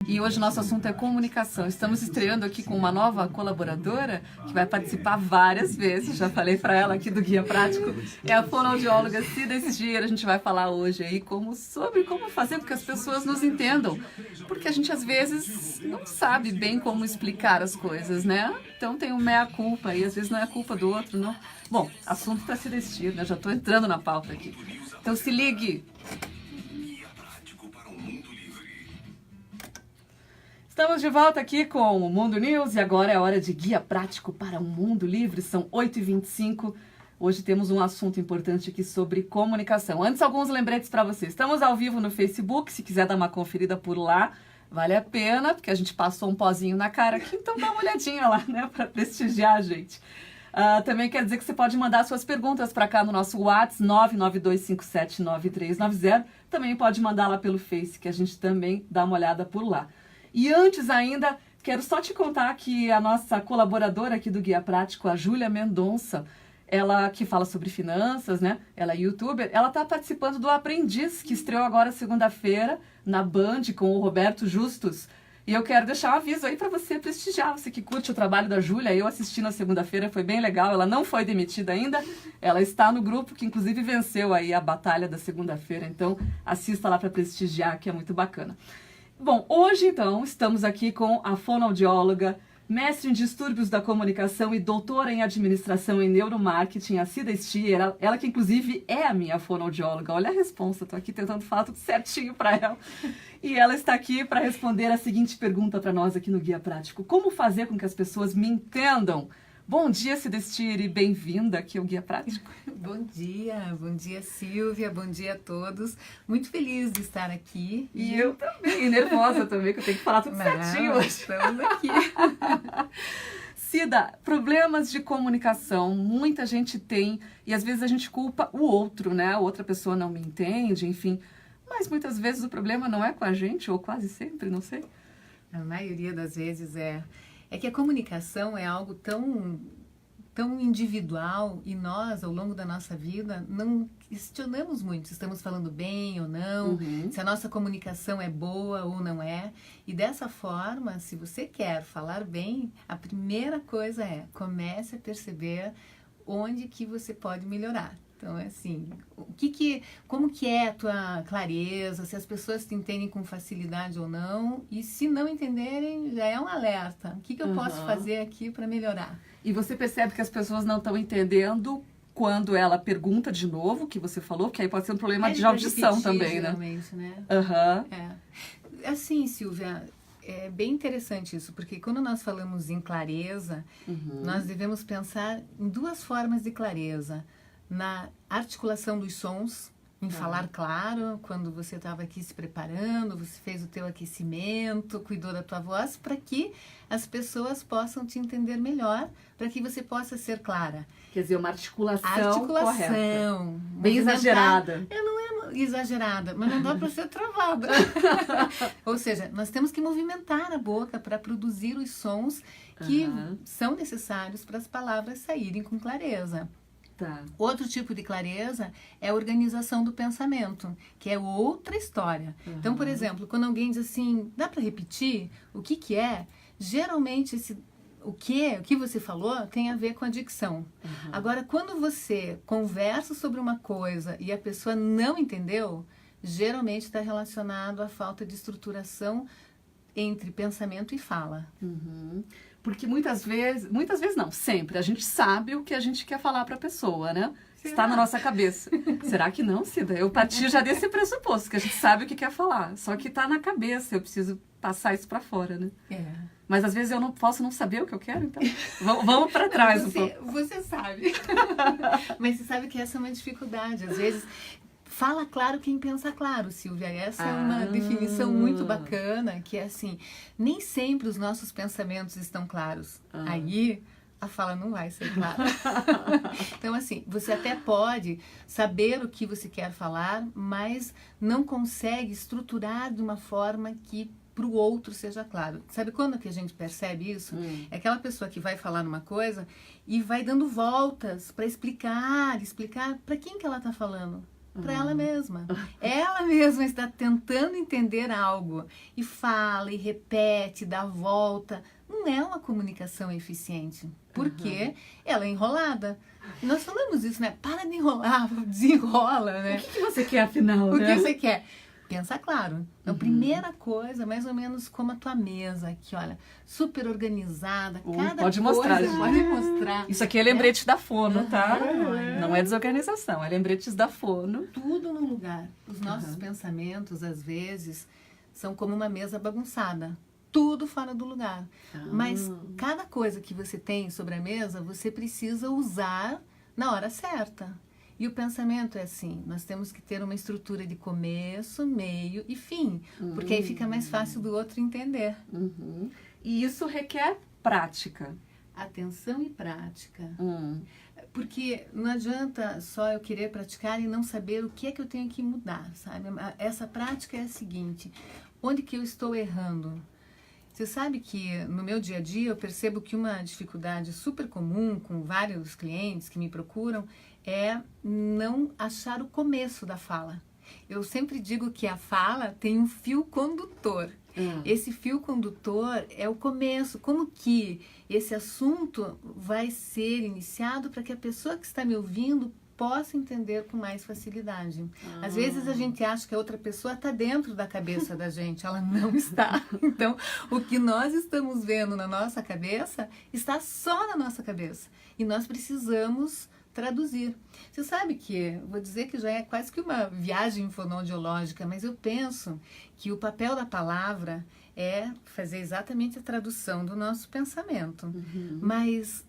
E hoje o nosso assunto é comunicação. Estamos estreando aqui com uma nova colaboradora que vai participar várias vezes. Já falei para ela aqui do Guia Prático. É a fonoaudióloga Cida Stier. A gente vai falar hoje aí sobre como fazer com que as pessoas nos entendam. Porque a gente às vezes não sabe bem como explicar as coisas, né? Então tem um meia-culpa e às vezes não é culpa do outro, não. Bom, assunto para Cida Stier, né? Já estou entrando na pauta aqui. Então se ligue. Estamos de volta aqui com o Mundo News e agora é hora de Guia Prático para um Mundo Livre. São 8h25. Hoje temos um assunto importante aqui sobre comunicação. Antes, alguns lembretes para vocês. Estamos ao vivo no Facebook, se quiser dar uma conferida por lá, vale a pena, porque a gente passou um pozinho na cara aqui, então dá uma olhadinha lá, né, para prestigiar a gente. Também quer dizer que você pode mandar suas perguntas para cá no nosso WhatsApp 992579390. Também pode mandar lá pelo Face, que a gente também dá uma olhada por lá. E antes ainda, quero só te contar que a nossa colaboradora aqui do Guia Prático, a Júlia Mendonça, ela que fala sobre finanças, né? Ela é youtuber, ela está participando do Aprendiz, que estreou agora segunda-feira na Band com o Roberto Justus. E eu quero deixar um aviso aí para você prestigiar, você que curte o trabalho da Júlia. Eu assisti na segunda-feira, foi bem legal, ela não foi demitida ainda, ela está no grupo que inclusive venceu aí a batalha da segunda-feira, então assista lá para prestigiar, que é muito bacana. Bom, hoje então estamos aqui com a fonoaudióloga, mestre em distúrbios da comunicação e doutora em administração em neuromarketing, a Cida Stier, ela que inclusive é a minha fonoaudióloga. Olha a responsa, estou aqui tentando falar tudo certinho para ela. E ela está aqui para responder a seguinte pergunta para nós aqui no Guia Prático: como fazer com que as pessoas me entendam? Bom dia, Cida Stier, e bem-vinda aqui ao Guia Prático. Bom dia Silvia, bom dia a todos. Muito feliz de estar aqui. E eu também, nervosa também, que eu tenho que falar tudo certinho hoje. Estamos aqui. Cida, problemas de comunicação, muita gente tem, e às vezes a gente culpa o outro, né? A outra pessoa não me entende, enfim. Mas muitas vezes o problema não é com a gente, ou quase sempre, não sei. A maioria das vezes é que a comunicação é algo tão individual e nós, ao longo da nossa vida, não questionamos muito se estamos falando bem ou não, se a nossa comunicação é boa ou não é. E dessa forma, se você quer falar bem, a primeira coisa é comece a perceber onde que você pode melhorar. Então, é assim, como que é a tua clareza, se as pessoas te entendem com facilidade ou não, e se não entenderem, já é um alerta. O que eu posso fazer aqui para melhorar? E você percebe que as pessoas não estão entendendo quando ela pergunta de novo o que você falou, que aí pode ser um problema de audição também, né? Assim, Silvia, é bem interessante isso, porque quando nós falamos em clareza, nós devemos pensar em duas formas de clareza. Na articulação dos sons, em falar claro, quando você estava aqui se preparando, você fez o teu aquecimento, cuidou da tua voz, para que as pessoas possam te entender melhor, para que você possa ser clara. Quer dizer, uma articulação correta. Bem exagerada. Não é exagerada, mas não dá para ser travada. Ou seja, nós temos que movimentar a boca para produzir os sons que são necessários para as palavras saírem com clareza. Tá. Outro tipo de clareza é a organização do pensamento, que é outra história. Então, por exemplo, quando alguém diz assim, dá para repetir o que é? Geralmente o que você falou tem a ver com a dicção. Agora, quando você conversa sobre uma coisa e a pessoa não entendeu, geralmente está relacionado à falta de estruturação entre pensamento e fala. Porque muitas vezes não, sempre, a gente sabe o que a gente quer falar para a pessoa, né? Está na nossa cabeça. Será que não, Cida? Eu parti já desse pressuposto, que a gente sabe o que quer falar, só que está na cabeça, eu preciso passar isso para fora, né? Mas às vezes eu não posso não saber o que eu quero, então vamos para trás um pouco. Você sabe. Mas você sabe que essa é uma dificuldade, às vezes. Fala claro quem pensa claro, Silvia. Essa é uma definição muito bacana, que é assim, nem sempre os nossos pensamentos estão claros. Aí a fala não vai ser clara. Então, assim, você até pode saber o que você quer falar, mas não consegue estruturar de uma forma que para o outro seja claro. Sabe quando que a gente percebe isso? É aquela pessoa que vai falar uma coisa e vai dando voltas para explicar para quem que ela está falando. para ela mesma. Ela mesma está tentando entender algo e fala e repete, dá volta. Não é uma comunicação eficiente, porque ela é enrolada. Nós falamos isso, né? Para de enrolar, desenrola, né? O que você quer, afinal, O né? que você quer? Pensa claro. Então, primeira coisa, mais ou menos como a tua mesa aqui, olha, super organizada, cada pode coisa mostrar, gente. pode mostrar. Isso aqui é lembrete da Fono, tá? Não é desorganização, é lembretes da Fono. Tudo no lugar. Os nossos pensamentos, às vezes, são como uma mesa bagunçada. Tudo fora do lugar. Mas cada coisa que você tem sobre a mesa, você precisa usar na hora certa. E o pensamento é assim, nós temos que ter uma estrutura de começo, meio e fim, porque aí fica mais fácil do outro entender. E isso requer prática. Atenção e prática. Porque não adianta só eu querer praticar e não saber o que é que eu tenho que mudar, sabe? Essa prática é a seguinte, onde que eu estou errando? Você sabe que no meu dia a dia eu percebo que uma dificuldade super comum com vários clientes que me procuram é não achar o começo da fala. Eu sempre digo que a fala tem um fio condutor. Esse fio condutor é o começo. Como que esse assunto vai ser iniciado para que a pessoa que está me ouvindo possa entender com mais facilidade. Às vezes a gente acha que a outra pessoa está dentro da cabeça da gente, ela não está. Então, o que nós estamos vendo na nossa cabeça está só na nossa cabeça. E nós precisamos traduzir. Você sabe que, vou dizer que já é quase que uma viagem fonoaudiológica, mas eu penso que o papel da palavra é fazer exatamente a tradução do nosso pensamento. Mas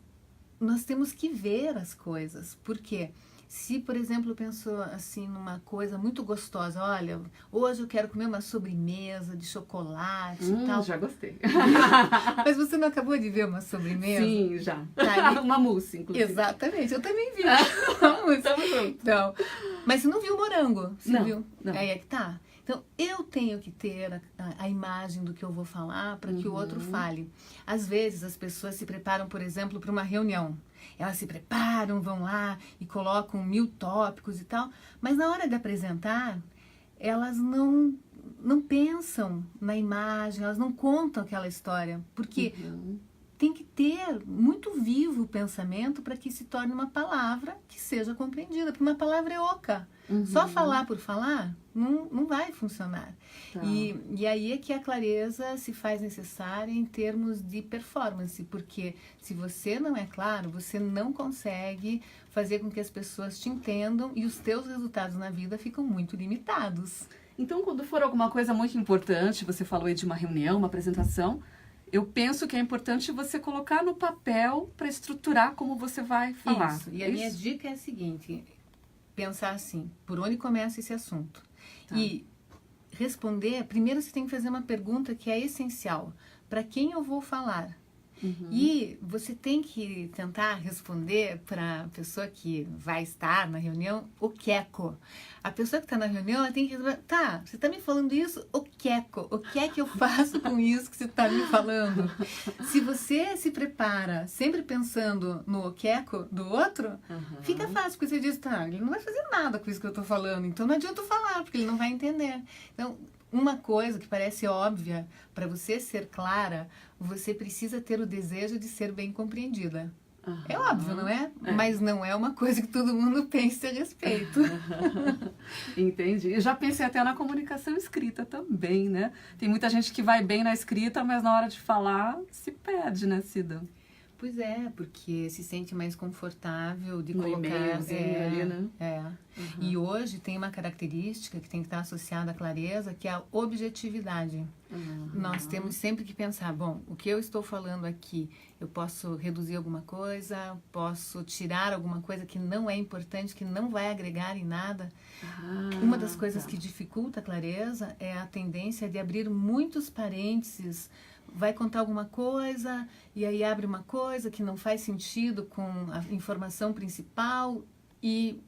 nós temos que ver as coisas. Por quê? Se, por exemplo, eu penso assim numa coisa muito gostosa, olha, hoje eu quero comer uma sobremesa de chocolate e tal. Já gostei. Mas você não acabou de ver uma sobremesa? Sim, já. Tá, uma mousse, inclusive. Exatamente, eu também vi. Uma mousse. Tamo junto. Então, mas você não viu o morango, você Não, viu? não. Aí é que tá. Então, eu tenho que ter a imagem do que eu vou falar para que o outro fale. Às vezes, as pessoas se preparam, por exemplo, para uma reunião. Elas se preparam, vão lá e colocam 1000 tópicos e tal. Mas na hora de apresentar, elas não pensam na imagem, elas não contam aquela história. Porque tem que ter muito vivo o pensamento para que se torne uma palavra que seja compreendida. Porque uma palavra é oca. Só falar por falar não vai funcionar. Tá. E aí é que a clareza se faz necessária em termos de performance, porque se você não é claro, você não consegue fazer com que as pessoas te entendam e os teus resultados na vida ficam muito limitados. Então, quando for alguma coisa muito importante, você falou aí de uma reunião, uma apresentação, eu penso que é importante você colocar no papel para estruturar como você vai falar. Isso. E a minha dica é a seguinte, pensar assim, por onde começa esse assunto? Tá. E responder, primeiro você tem que fazer uma pergunta que é essencial. Para quem eu vou falar? E você tem que tentar responder para a pessoa que vai estar na reunião o queco. A pessoa que está na reunião, ela tem que responder, tá, você está me falando isso, o queco. O que é que eu faço com isso que você está me falando? Se você se prepara sempre pensando no o queco do outro, fica fácil, porque você diz, tá, ele não vai fazer nada com isso que eu estou falando, então não adianta eu falar, porque ele não vai entender. Então, uma coisa que parece óbvia, para você ser clara, você precisa ter o desejo de ser bem compreendida. É óbvio, não é? Mas não é uma coisa que todo mundo pense a respeito. Entendi. Eu já pensei até na comunicação escrita também, né? Tem muita gente que vai bem na escrita, mas na hora de falar se perde, né, Cida? Pois é, porque se sente mais confortável de No colocar... e-mailzinho ali, né? E hoje tem uma característica que tem que estar associada à clareza, que é a objetividade. Nós temos sempre que pensar, bom, o que eu estou falando aqui, eu posso reduzir alguma coisa, posso tirar alguma coisa que não é importante, que não vai agregar em nada. Uma das coisas que dificulta a clareza é a tendência de abrir muitos parênteses. Vai contar alguma coisa e aí abre uma coisa que não faz sentido com a informação principal e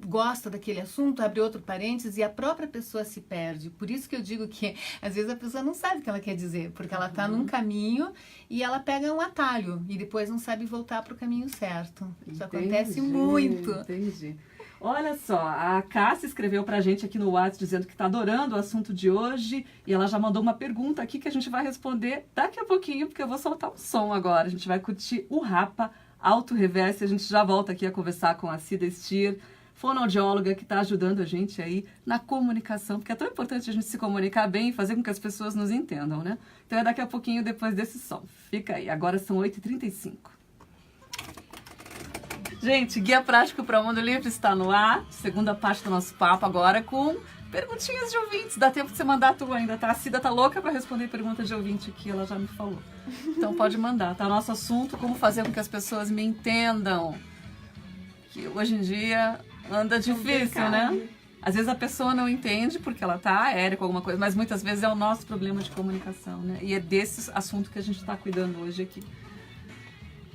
gosta daquele assunto, abre outro parênteses e a própria pessoa se perde. Por isso que eu digo que às vezes a pessoa não sabe o que ela quer dizer, porque ela está num caminho e ela pega um atalho e depois não sabe voltar para o caminho certo. Isso acontece muito. Entendi. Olha só, a Cássia escreveu pra gente aqui no WhatsApp dizendo que tá adorando o assunto de hoje e ela já mandou uma pergunta aqui que a gente vai responder daqui a pouquinho, porque eu vou soltar um som agora. A gente vai curtir o Rapa Alto Reverso e a gente já volta aqui a conversar com a Cida Stier, fonoaudióloga que está ajudando a gente aí na comunicação, porque é tão importante a gente se comunicar bem e fazer com que as pessoas nos entendam, né? Então é daqui a pouquinho depois desse som. Fica aí, agora são 8h35. Gente, Guia Prático para o Mundo Livre está no ar, segunda parte do nosso papo agora com perguntinhas de ouvintes. Dá tempo de você mandar a tua ainda, tá? A Cida tá louca para responder perguntas de ouvinte aqui, ela já me falou. Então pode mandar, tá? Nosso assunto, como fazer com que as pessoas me entendam. Que hoje em dia anda difícil, né? Às vezes a pessoa não entende porque ela tá aérea com alguma coisa, mas muitas vezes é o nosso problema de comunicação, né? E é desse assunto que a gente está cuidando hoje aqui.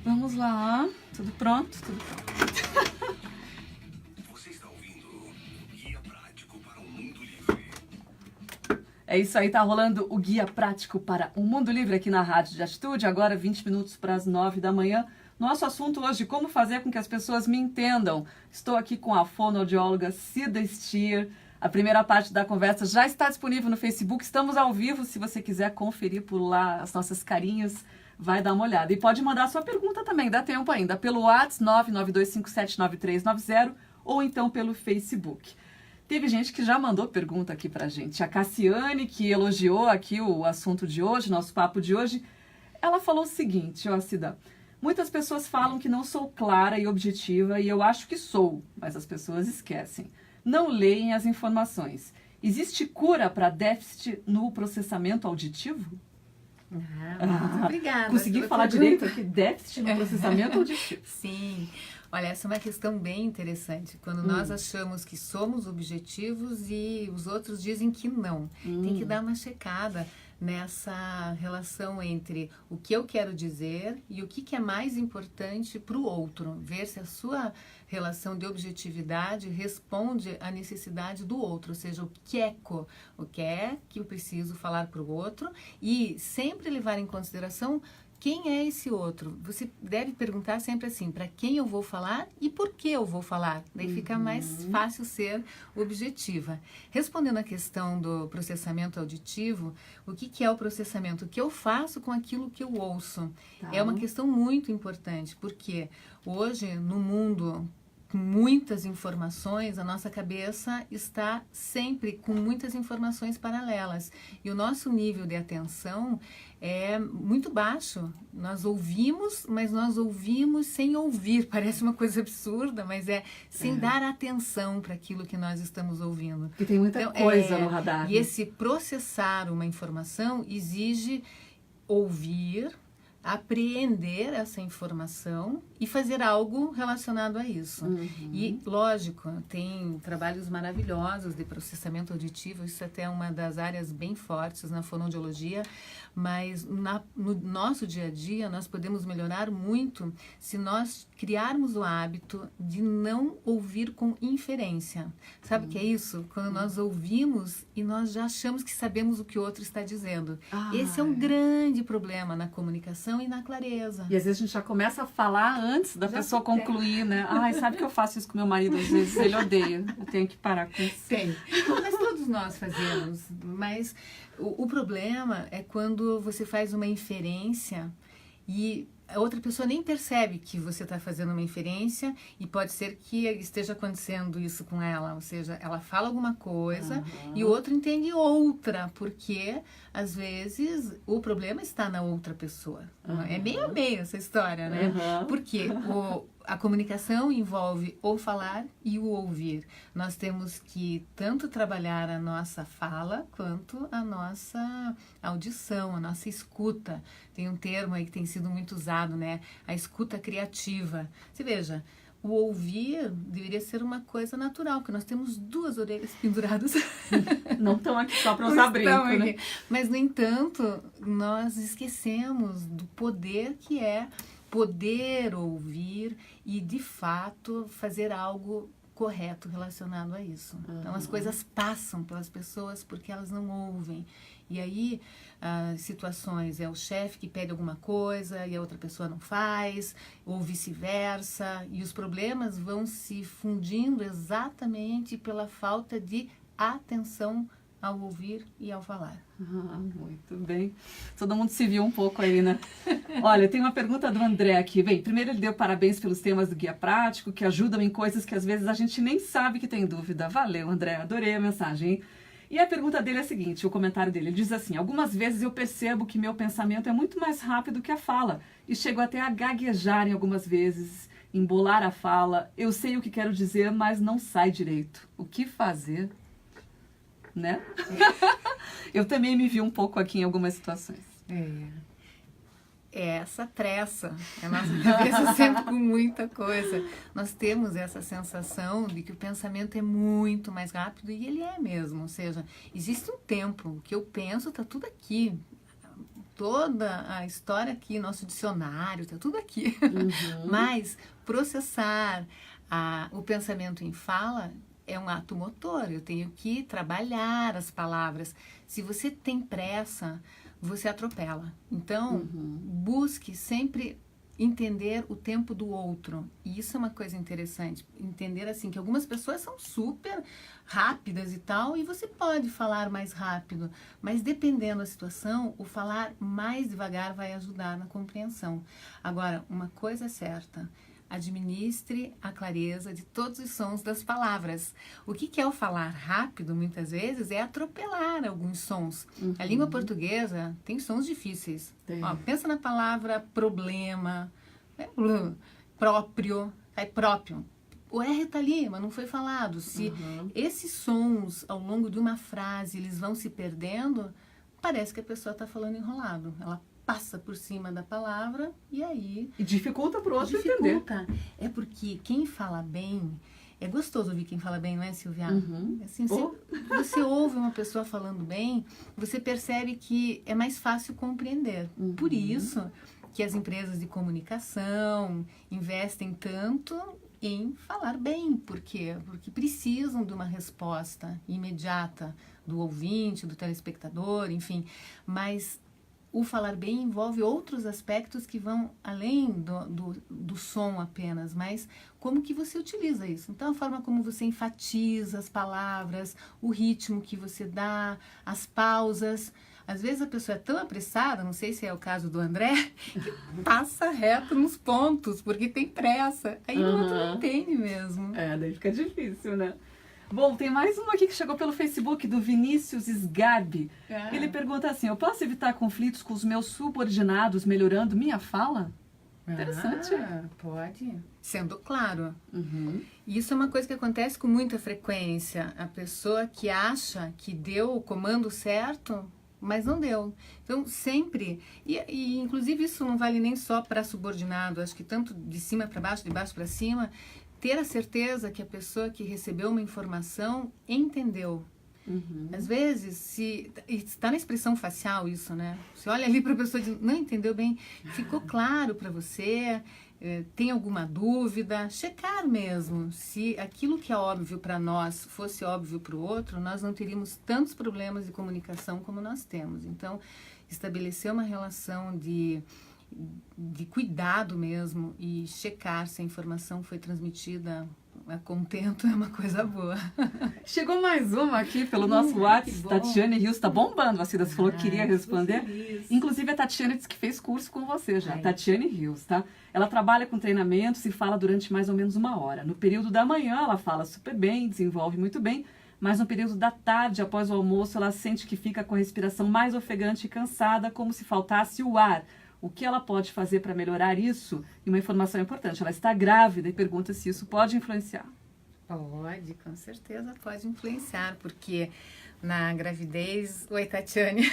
Vamos lá. Tudo pronto? Tudo pronto. Você está ouvindo o Guia Prático para um Mundo Livre. É isso aí, tá rolando o Guia Prático para um Mundo Livre aqui na Rádio de Atitude, agora 20 minutos para as 9 da manhã. Nosso assunto hoje, como fazer com que as pessoas me entendam. Estou aqui com a fonoaudióloga Cida Stier. A primeira parte da conversa já está disponível no Facebook. Estamos ao vivo, se você quiser conferir por lá as nossas carinhas, vai dar uma olhada. E pode mandar sua pergunta também, dá tempo ainda, pelo WhatsApp 992579390 ou então pelo Facebook. Teve gente que já mandou pergunta aqui pra gente. A Cassiane, que elogiou aqui o assunto de hoje, nosso papo de hoje, ela falou o seguinte, ó, Cida: muitas pessoas falam que não sou clara e objetiva e eu acho que sou, mas as pessoas esquecem. Não leem as informações. Existe cura para déficit no processamento auditivo? Muito obrigada. Consegui pela falar pergunta. direito aqui, déficit no processamento auditivo. Sim. Olha, essa é uma questão bem interessante. Quando nós achamos que somos objetivos e os outros dizem que não. Tem que dar uma checada nessa relação entre o que eu quero dizer e o que é mais importante para o outro. Ver se a sua relação de objetividade responde à necessidade do outro, ou seja, o que é que eu preciso falar para o outro e sempre levar em consideração quem é esse outro. Você deve perguntar sempre assim, para quem eu vou falar e por que eu vou falar. Daí fica mais fácil ser objetiva. Respondendo a questão do processamento auditivo, o que é o processamento? O que eu faço com aquilo que eu ouço? Tá. É uma questão muito importante, porque hoje, no mundo com muitas informações, a nossa cabeça está sempre com muitas informações paralelas. E o nosso nível de atenção é muito baixo. Nós ouvimos, mas nós ouvimos sem ouvir. Parece uma coisa absurda, mas é sem dar atenção para aquilo que nós estamos ouvindo. Porque tem muita coisa no radar. E esse processar uma informação exige ouvir, apreender essa informação e fazer algo relacionado a isso. E, lógico, tem trabalhos maravilhosos de processamento auditivo, isso até é uma das áreas bem fortes na fonoaudiologia, mas no nosso dia a dia nós podemos melhorar muito se nós criarmos o hábito de não ouvir com inferência. Sabe o que é isso? Quando nós ouvimos e nós já achamos que sabemos o que o outro está dizendo. Esse é um grande problema na comunicação e na clareza. E às vezes a gente já começa a falar antes da pessoa concluir, né? Ai, sabe que eu faço isso com meu marido às vezes? Ele odeia. Eu tenho que parar com isso. Tem. Mas todos nós fazemos. Mas o problema é quando você faz uma inferência e a outra pessoa nem percebe que você está fazendo uma inferência e pode ser que esteja acontecendo isso com ela. Ou seja, ela fala alguma coisa e o outro entende outra, porque às vezes o problema está na outra pessoa. É meio a meio essa história, né? Porque a comunicação envolve o falar e o ouvir. Nós temos que tanto trabalhar a nossa fala quanto a nossa audição, a nossa escuta. Tem um termo aí que tem sido muito usado, né? A escuta criativa. Você veja, o ouvir deveria ser uma coisa natural, porque nós temos duas orelhas penduradas. Não estão aqui só para usar brinco, né? Mas, no entanto, nós esquecemos do poder que é poder ouvir e, de fato, fazer algo correto relacionado a isso. Então, as coisas passam pelas pessoas porque elas não ouvem. E aí, situações, é o chefe que pede alguma coisa e a outra pessoa não faz, ou vice-versa, e os problemas vão se fundindo exatamente pela falta de atenção ao ouvir e ao falar. Muito bem. Todo mundo se viu um pouco aí, né? Olha, tem uma pergunta do André aqui. Bem, primeiro ele deu parabéns pelos temas do Guia Prático, que ajudam em coisas que às vezes a gente nem sabe que tem dúvida. Valeu, André. Adorei a mensagem, hein? E a pergunta dele é a seguinte, o comentário dele, ele diz assim: algumas vezes eu percebo que meu pensamento é muito mais rápido que a fala e chego até a gaguejar em algumas vezes, embolar a fala. Eu sei o que quero dizer, mas não sai direito. O que fazer? Né? Eu também me vi um pouco aqui em algumas situações. É essa pressa, a nossa cabeça sempre com muita coisa. Nós temos essa sensação de que o pensamento é muito mais rápido, e ele é mesmo, ou seja, existe um tempo, o que eu penso está tudo aqui, toda a história aqui, nosso dicionário, está tudo aqui. Mas processar o pensamento em fala é um ato motor, eu tenho que trabalhar as palavras. Se você tem pressa, você atropela. Então, busque sempre entender o tempo do outro. E isso é uma coisa interessante. Entender assim que algumas pessoas são super rápidas e tal, e você pode falar mais rápido, mas dependendo da situação, o falar mais devagar vai ajudar na compreensão. Agora, uma coisa é certa: administre a clareza de todos os sons das palavras. O que é o falar rápido, muitas vezes, é atropelar alguns sons. A língua portuguesa tem sons difíceis. Ó, pensa na palavra problema, próprio, é próprio. O R está ali, mas não foi falado. Se esses sons, ao longo de uma frase, eles vão se perdendo, parece que a pessoa está falando enrolado. Ela passa por cima da palavra e aí... E dificulta para o outro entender. É porque quem fala bem... É gostoso ouvir quem fala bem, não é, Silvia? Assim, você ouve uma pessoa falando bem, você percebe que é mais fácil compreender. Por isso que as empresas de comunicação investem tanto em falar bem. Por quê? Porque precisam de uma resposta imediata do ouvinte, do telespectador, enfim. Mas o falar bem envolve outros aspectos que vão além do som apenas, mas como que você utiliza isso. Então, a forma como você enfatiza as palavras, o ritmo que você dá, as pausas. Às vezes a pessoa é tão apressada, não sei se é o caso do André, que passa reto nos pontos, porque tem pressa. Aí o outro não entende mesmo. Daí fica difícil, né? Bom, tem mais uma aqui que chegou pelo Facebook, do Vinícius Sgarbi. Ele pergunta assim: eu posso evitar conflitos com os meus subordinados melhorando minha fala? Interessante. Pode. Sendo claro. Isso é uma coisa que acontece com muita frequência. A pessoa que acha que deu o comando certo, mas não deu. Então, sempre, e inclusive isso não vale nem só para subordinado, acho que tanto de cima para baixo, de baixo para cima, ter a certeza que a pessoa que recebeu uma informação entendeu. Às vezes, se está na expressão facial isso, né? Você olha ali para a pessoa e diz, não entendeu bem, ficou claro para você, tem alguma dúvida, checar mesmo. Se aquilo que é óbvio para nós fosse óbvio para o outro, nós não teríamos tantos problemas de comunicação como nós temos. Então, estabelecer uma relação de cuidado mesmo e checar se a informação foi transmitida a contento é uma coisa boa. Chegou mais uma aqui pelo nosso WhatsApp. Tatiane Rios, tá bombando. A Cida falou que queria responder. Inclusive a Tatiane disse que fez curso com você já. Tatiane Rios, tá? Ela trabalha com treinamentos e fala durante mais ou menos 1 hora. No período da manhã ela fala super bem, desenvolve muito bem, mas no período da tarde, após o almoço, ela sente que fica com a respiração mais ofegante e cansada, como se faltasse o ar. O que ela pode fazer para melhorar isso? E uma informação importante, ela está grávida e pergunta se isso pode influenciar. Pode, com certeza pode influenciar, porque na gravidez, oi Tatiane,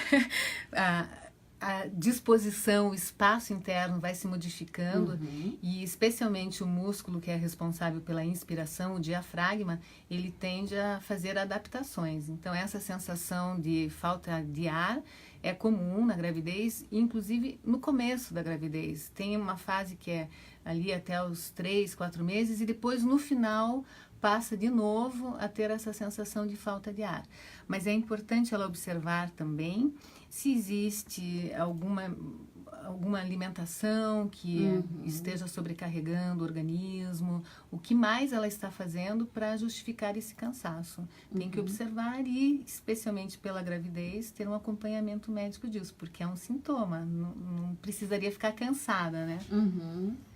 a disposição, o espaço interno vai se modificando e especialmente o músculo que é responsável pela inspiração, o diafragma, ele tende a fazer adaptações. Então essa sensação de falta de ar é comum na gravidez, inclusive no começo da gravidez. Tem uma fase que é ali até os 3, 4 meses e depois no final passa de novo a ter essa sensação de falta de ar. Mas é importante ela observar também se existe alguma alimentação que esteja sobrecarregando o organismo, o que mais ela está fazendo para justificar esse cansaço. Tem que observar e, especialmente pela gravidez, ter um acompanhamento médico disso, porque é um sintoma, não precisaria ficar cansada, né?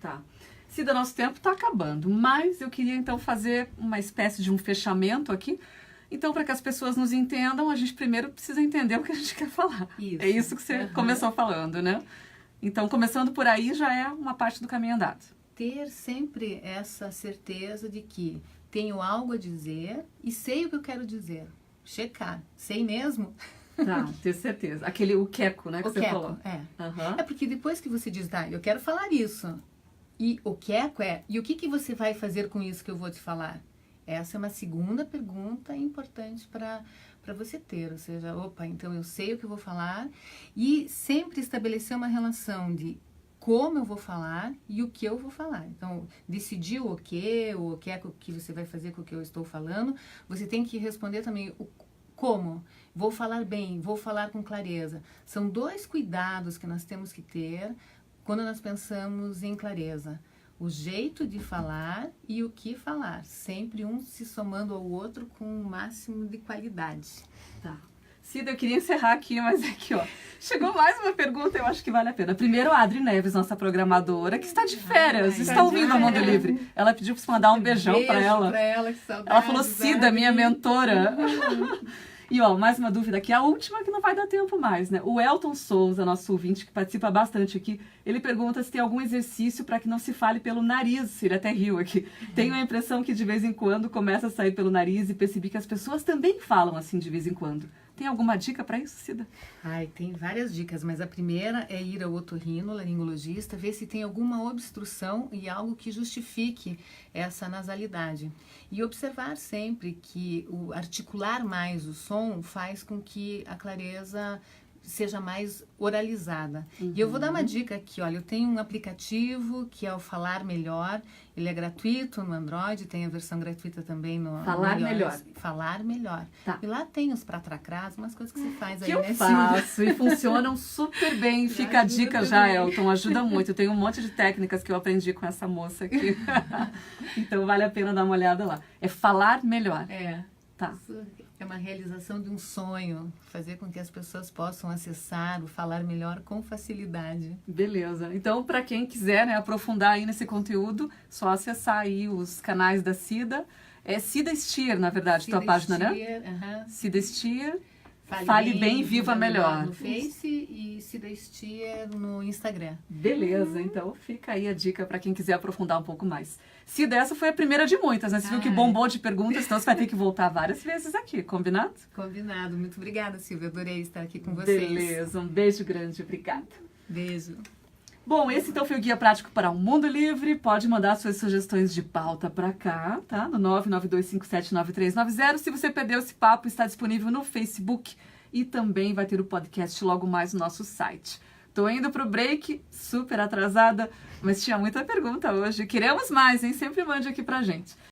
Tá. Cida, nosso tempo está acabando, mas eu queria então fazer uma espécie de um fechamento aqui. Então, para que as pessoas nos entendam, a gente primeiro precisa entender o que a gente quer falar. Isso. É isso que você começou falando, né? Então, começando por aí, já é uma parte do caminho andado. Ter sempre essa certeza de que tenho algo a dizer e sei o que eu quero dizer. Checar. Sei mesmo? Tá, ter certeza. O queco, né, que você falou. É porque depois que você diz, tá, eu quero falar isso. E o queco e o que você vai fazer com isso que eu vou te falar? Essa é uma segunda pergunta importante para você ter. Ou seja, então eu sei o que eu vou falar. E sempre estabelecer uma relação de como eu vou falar e o que eu vou falar. Então, decidir o que é que você vai fazer com o que eu estou falando. Você tem que responder também o como. Vou falar bem, vou falar com clareza. São 2 cuidados que nós temos que ter quando nós pensamos em clareza. O jeito de falar e o que falar. Sempre um se somando ao outro com o máximo de qualidade. Tá. Cida, eu queria encerrar aqui, mas aqui, ó. Chegou mais uma pergunta, eu acho que vale a pena. Primeiro, a Adri Neves, nossa programadora, que está de férias, está ouvindo a Mundo Livre. Ela pediu para você mandar um beijão para ela. Que saudade. Ela falou, Cida, minha mentora. E, ó, mais uma dúvida aqui, a última que não vai dar tempo mais, né? O Elton Souza, nosso ouvinte, que participa bastante aqui, ele pergunta se tem algum exercício para que não se fale pelo nariz. Ele até riu aqui. Tenho a impressão que de vez em quando começa a sair pelo nariz e percebi que as pessoas também falam assim de vez em quando. Tem alguma dica para isso, Cida? Tem várias dicas, mas a primeira é ir ao otorrinolaringologista, ver se tem alguma obstrução e algo que justifique essa nasalidade. E observar sempre que o articular mais o som faz com que a clareza seja mais oralizada. E eu vou dar uma dica aqui, olha, eu tenho um aplicativo que é o Falar Melhor, ele é gratuito no Android, tem a versão gratuita também no Falar no Melhor. Falar Melhor. Tá. E lá tem os pratracrás, umas coisas que você faz aí, Que eu né, faço e funcionam super bem. Fica a dica já, Elton, ajuda muito. Eu tenho um monte de técnicas que eu aprendi com essa moça aqui. Então vale a pena dar uma olhada lá. É Falar Melhor. Tá. Isso é uma realização de um sonho, fazer com que as pessoas possam acessar o Falar Melhor com facilidade. Beleza. Então, para quem quiser, né, aprofundar aí nesse conteúdo, só acessar aí os canais da Cida. É Cida Stier, na verdade, tua página, né? Cida Stier. Fale bem, viva melhor. No Face e Cida Stier no Instagram. Beleza, então fica aí a dica para quem quiser aprofundar um pouco mais. Cida, essa foi a primeira de muitas, né? Você viu que bombou de perguntas, então você vai ter que voltar várias vezes aqui, combinado? Combinado. Muito obrigada, Silvia. Adorei estar aqui com vocês. Beleza, um beijo grande, obrigada. Beijo. Bom, esse então foi o Guia Prático para o Mundo Livre. Pode mandar suas sugestões de pauta para cá, tá? No 992579390. Se você perdeu esse papo, está disponível no Facebook e também vai ter o podcast logo mais no nosso site. Tô indo pro break, super atrasada, mas tinha muita pergunta hoje. Queremos mais, hein? Sempre mande aqui pra gente.